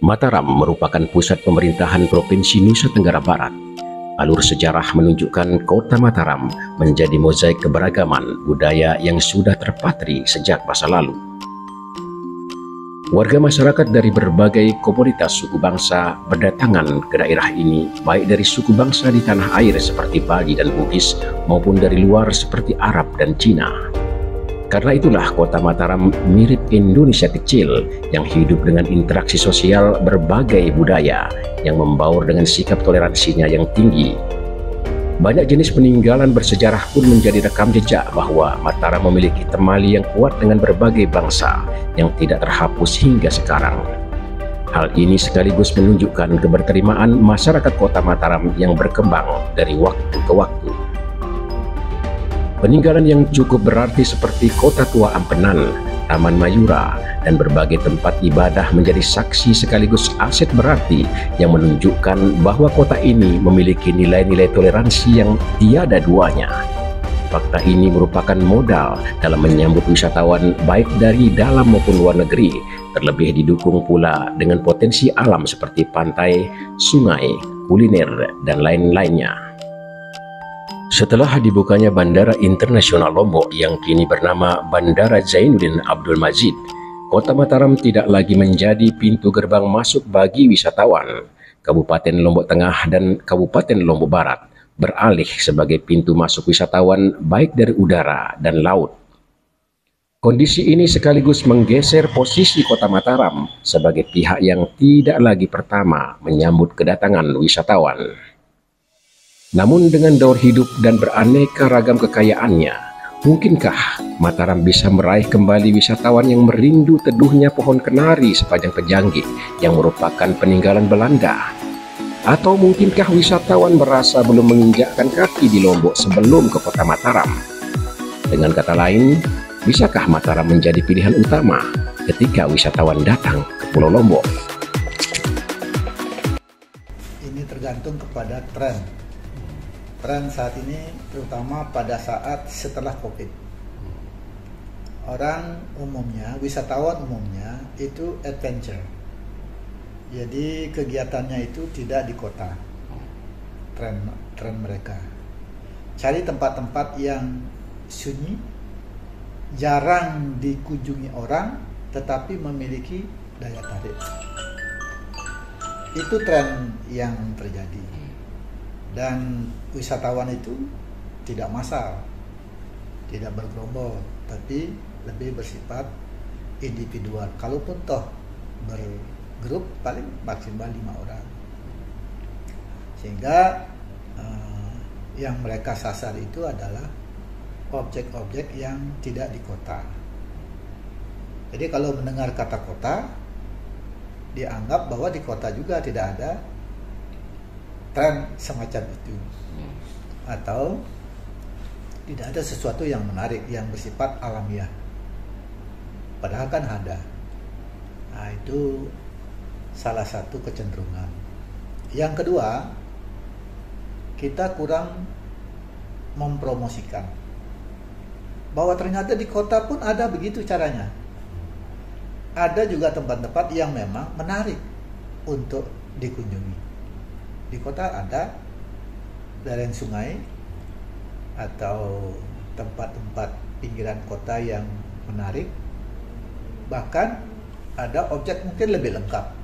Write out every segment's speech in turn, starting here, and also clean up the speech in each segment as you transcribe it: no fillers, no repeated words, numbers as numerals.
Mataram merupakan pusat pemerintahan Provinsi Nusa Tenggara Barat. Alur sejarah menunjukkan kota Mataram menjadi mozaik keberagaman budaya yang sudah terpatri sejak masa lalu. Warga masyarakat dari berbagai komunitas suku bangsa berdatangan ke daerah ini, baik dari suku bangsa di tanah air seperti Bali dan Bugis maupun dari luar seperti Arab dan Cina. Karena itulah kota Mataram mirip Indonesia kecil yang hidup dengan interaksi sosial berbagai budaya yang membaur dengan sikap toleransinya yang tinggi. Banyak jenis peninggalan bersejarah pun menjadi rekam jejak bahwa Mataram memiliki temali yang kuat dengan berbagai bangsa yang tidak terhapus hingga sekarang. Hal ini sekaligus menunjukkan keberterimaan masyarakat kota Mataram yang berkembang dari waktu ke waktu. Peninggalan yang cukup berarti seperti Kota Tua Ampenan, Taman Mayura, dan berbagai tempat ibadah menjadi saksi sekaligus aset berarti yang menunjukkan bahwa kota ini memiliki nilai-nilai toleransi yang tiada duanya. Fakta ini merupakan modal dalam menyambut wisatawan baik dari dalam maupun luar negeri, terlebih didukung pula dengan potensi alam seperti pantai, sungai, kuliner, dan lain-lainnya. Setelah dibukanya Bandara Internasional Lombok yang kini bernama Bandara Zainuddin Abdul Majid, kota Mataram tidak lagi menjadi pintu gerbang masuk bagi wisatawan. Kabupaten Lombok Tengah dan Kabupaten Lombok Barat beralih sebagai pintu masuk wisatawan baik dari udara dan laut. Kondisi ini sekaligus menggeser posisi kota Mataram sebagai pihak yang tidak lagi pertama menyambut kedatangan wisatawan. Namun dengan daur hidup dan beraneka ragam kekayaannya, mungkinkah Mataram bisa meraih kembali wisatawan yang merindu teduhnya pohon kenari sepanjang Pejanggih yang merupakan peninggalan Belanda? Atau mungkinkah wisatawan merasa belum menginjakkan kaki di Lombok sebelum ke kota Mataram? Dengan kata lain, bisakah Mataram menjadi pilihan utama ketika wisatawan datang ke Pulau Lombok? Ini tergantung kepada tren saat ini, terutama pada saat setelah COVID. Orang umumnya, wisatawan umumnya itu adventure. Jadi kegiatannya itu tidak di kota. Tren mereka cari tempat-tempat yang sunyi, jarang dikunjungi orang, tetapi memiliki daya tarik. Itu tren yang terjadi. Dan wisatawan itu tidak massal, tidak bergerombol, tapi lebih bersifat individual. Kalaupun toh bergrup paling maksimal 5 orang. Sehingga yang mereka sasar itu adalah objek-objek yang tidak di kota. Jadi kalau mendengar kata kota, dianggap bahwa di kota juga tidak ada tren semacam itu, atau tidak ada sesuatu yang menarik yang bersifat alamiah, padahal kan ada. Nah, itu salah satu kecenderungan. Yang kedua, kita kurang mempromosikan bahwa ternyata di kota pun ada begitu caranya. Ada juga tempat-tempat yang memang menarik untuk dikunjungi. Di kota ada lereng sungai atau tempat-tempat pinggiran kota yang menarik. Bahkan ada objek mungkin lebih lengkap,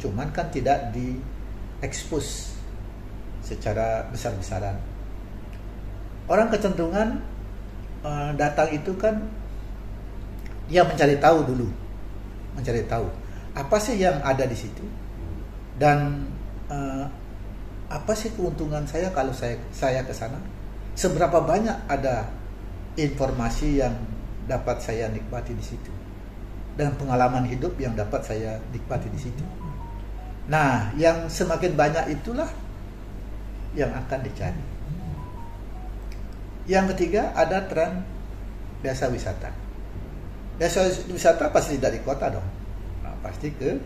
cuman kan tidak diekspos secara besar-besaran. Orang kecenderungan datang itu kan dia mencari tahu dulu, mencari tahu apa sih yang ada di situ, dan apa sih keuntungan saya kalau saya ke sana? Seberapa banyak ada informasi yang dapat saya nikmati di situ, dan pengalaman hidup yang dapat saya nikmati di situ. Nah, yang semakin banyak itulah yang akan dicari. Yang ketiga, ada tren desa wisata. Desa wisata pasti dari kota dong. Nah, pasti ke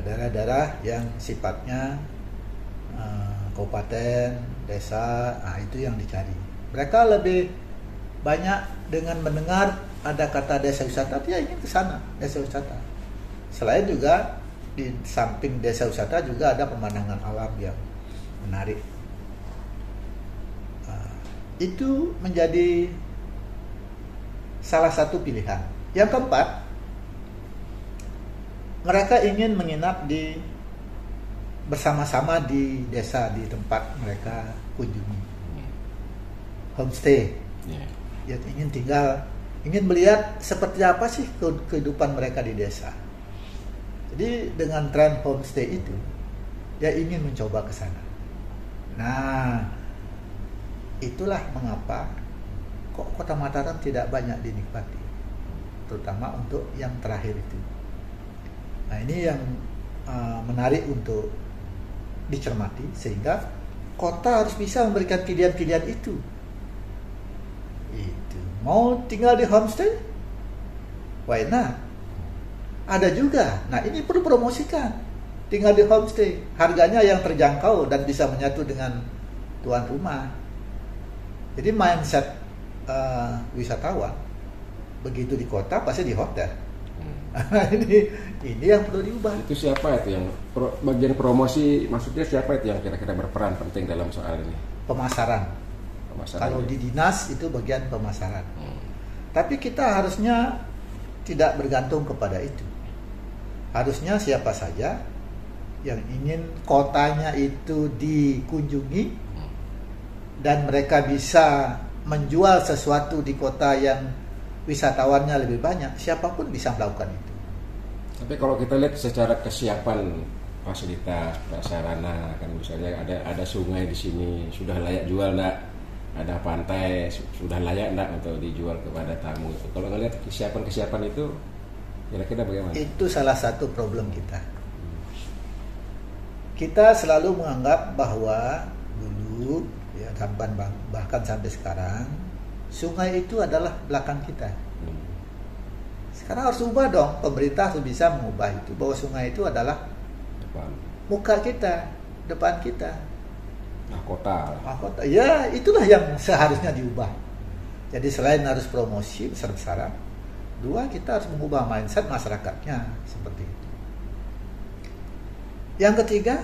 daerah-daerah yang sifatnya kabupaten, desa, itu yang dicari. Mereka lebih banyak dengan mendengar ada kata desa wisata, dia ingin ke sana, desa wisata. Selain juga di samping desa wisata juga ada pemandangan alam yang menarik. Itu menjadi salah satu pilihan. Yang keempat, mereka ingin menginap bersama-sama di desa, di tempat mereka kunjungi, homestay. Ya, ingin melihat seperti apa sih kehidupan mereka di desa. Jadi dengan tren homestay itu, dia ingin mencoba ke sana. Nah, itulah mengapa kok Kota Mataram tidak banyak dinikmati, terutama untuk yang terakhir itu. Nah, ini yang menarik untuk dicermati, sehingga kota harus bisa memberikan pilihan-pilihan itu. Mau tinggal di homestay? Why not? Ada juga. Nah, ini perlu promosikan. Tinggal di homestay, harganya yang terjangkau dan bisa menyatu dengan tuan rumah. Jadi mindset wisatawan begitu di kota pasti di hotel. Ini yang perlu diubah. Itu siapa itu yang bagian promosi, maksudnya siapa itu yang kira-kira berperan penting dalam soal ini? Pemasaran. Kalau di dinas itu bagian pemasaran. Tapi kita harusnya tidak bergantung kepada itu. Harusnya siapa saja yang ingin kotanya itu dikunjungi dan mereka bisa menjual sesuatu di kota yang wisatawannya lebih banyak, siapapun bisa melakukan itu. Tapi kalau kita lihat secara kesiapan fasilitas, prasarana, kan misalnya ada sungai di sini, sudah layak jual enggak? Ada pantai, sudah layak enggak untuk dijual kepada tamu? Kalau ngelihat kesiapan itu, kira-kira bagaimana? Itu salah satu problem kita. Kita selalu menganggap bahwa dulu, ya, bahkan sampai sekarang, sungai itu adalah belakang kita. Sekarang harus ubah dong, pemerintah harus bisa mengubah itu, bahwa sungai itu adalah depan, muka kita, depan kita. Mahkota. Ya, itulah yang seharusnya diubah. Jadi selain harus promosi besar-besaran, dua, kita harus mengubah mindset masyarakatnya seperti itu. Yang ketiga,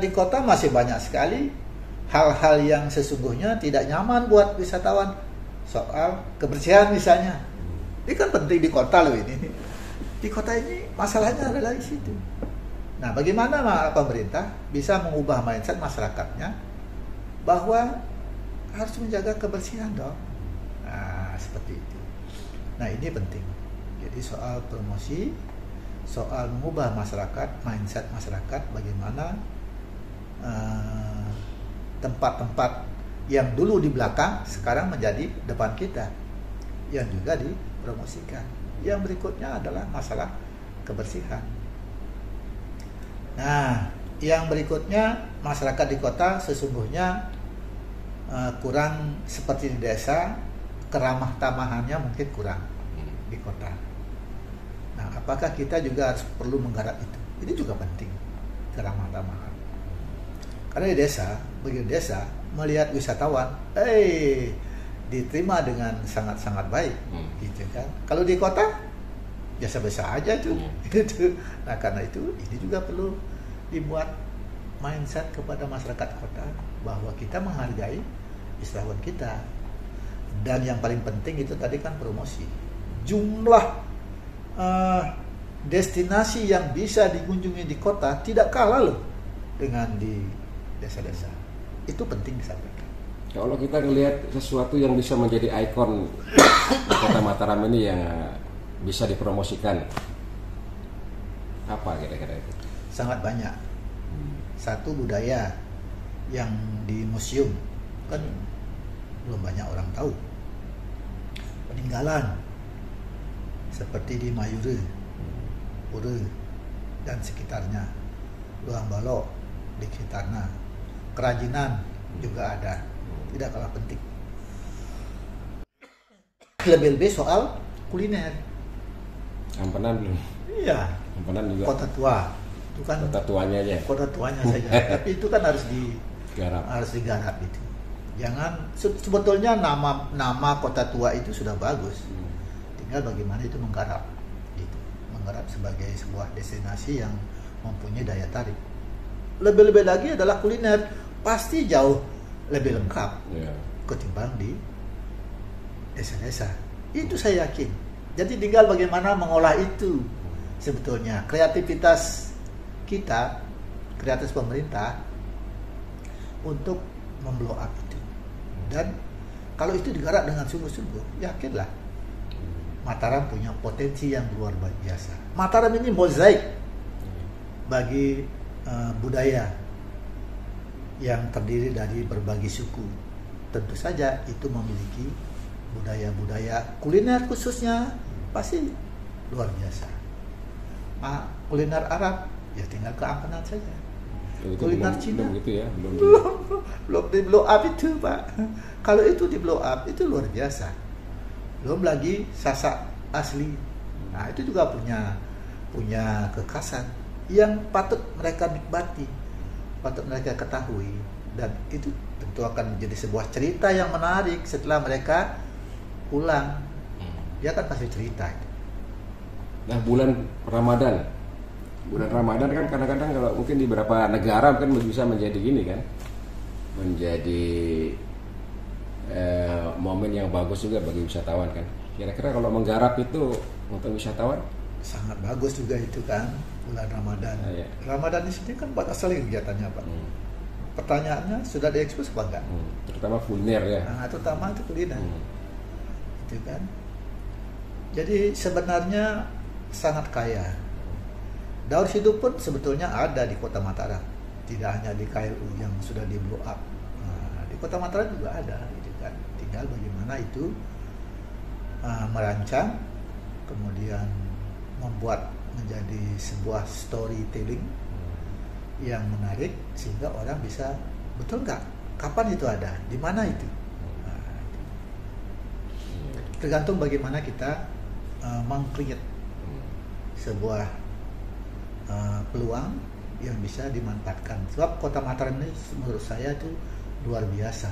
di kota masih banyak sekali hal-hal yang sesungguhnya tidak nyaman buat wisatawan. Soal kebersihan misalnya, ini kan penting di kota loh ini. Di kota ini masalahnya adalah di situ. Nah, bagaimana pemerintah bisa mengubah mindset masyarakatnya bahwa harus menjaga kebersihan dong. Nah, seperti itu. Nah, ini penting. Jadi soal promosi, soal mengubah masyarakat, mindset masyarakat, bagaimana tempat-tempat yang dulu di belakang sekarang menjadi depan kita, yang juga dipromosikan. Yang berikutnya adalah masalah kebersihan. Nah, yang berikutnya, masyarakat di kota sesungguhnya kurang seperti di desa, keramah tamahannya mungkin kurang di kota. Nah, apakah kita juga harus perlu menggarap itu? Ini juga penting, keramah tamahan. Karena di desa, begitu desa melihat wisatawan, diterima dengan sangat-sangat baik, gitu kan? Kalau di kota biasa-biasa aja tuh, gitu. Nah, karena itu ini juga perlu dibuat mindset kepada masyarakat kota bahwa kita menghargai wisatawan kita. Dan yang paling penting itu tadi kan promosi. Jumlah destinasi yang bisa dikunjungi di kota tidak kalah loh dengan di desa-desa. Itu penting disampaikan. Kalau kita ngelihat sesuatu yang bisa menjadi ikon di Kota Mataram ini yang bisa dipromosikan, apa kira-kira itu? Sangat banyak. Satu, budaya yang di museum kan belum banyak orang tahu. Peninggalan seperti di Mayure, Pura dan sekitarnya, Luang Balok di sekitarnya, kerajinan juga ada, tidak kalah penting. Lebih-lebih soal kuliner. Ampenan belum? Iya. Ampenan juga. Kota tua, itu kan. Kota tuanya aja. Kota tuanya saja. Tapi itu kan harus digarap itu. Jangan, sebetulnya nama kota tua itu sudah bagus. Tinggal bagaimana itu menggarap, gitu. Menggarap sebagai sebuah destinasi yang mempunyai daya tarik. Lebih-lebih lagi adalah kuliner, pasti jauh lebih lengkap ketimbang di desa-desa. Itu saya yakin. Jadi tinggal bagaimana mengolah itu. Sebetulnya kreativitas kita, kreativitas pemerintah untuk memblow up itu. Dan kalau itu digarap dengan sungguh-sungguh, yakinlah Mataram punya potensi yang luar biasa. Mataram ini mozaik bagi budaya yang terdiri dari berbagai suku. Tentu saja itu memiliki budaya-budaya kuliner khususnya pasti luar biasa. Kuliner Arab ya tinggal ke Ampenan saja. Kuliner Cina belum di blow up itu, Pak. Kalau itu di blow up itu luar biasa. Belum lagi Sasak asli. Nah, itu juga punya kekhasan yang patut mereka nikmati, patut mereka ketahui, dan itu tentu akan menjadi sebuah cerita yang menarik setelah mereka pulang. Dia kan pasti cerita itu. Nah, bulan Ramadan kan kadang-kadang kalau mungkin di beberapa negara kan bisa menjadi gini kan, menjadi momen yang bagus juga bagi wisatawan kan. Kira-kira kalau menggarap itu untuk wisatawan sangat bagus juga itu kan, bulan Ramadan. Iya. Ramadan di sini kan banyak sekali kegiatannya, Pak. Pertanyaannya, sudah diekspos apa enggak? Terutama kuliner ya. Nah, terutama itu kuliner. Itu kan. Jadi sebenarnya sangat kaya. Daur hidup pun sebetulnya ada di Kota Mataram, tidak hanya di KLU yang sudah di blow up. Nah, di Kota Mataram juga ada, gitu kan. Tinggal bagaimana itu merancang, kemudian membuat menjadi sebuah storytelling yang menarik sehingga orang bisa, betul nggak? Kapan itu ada? Di mana itu? Nah, itu. Tergantung bagaimana kita meng-create sebuah peluang yang bisa dimanfaatkan. Sebab Kota Mataram ini menurut saya itu luar biasa.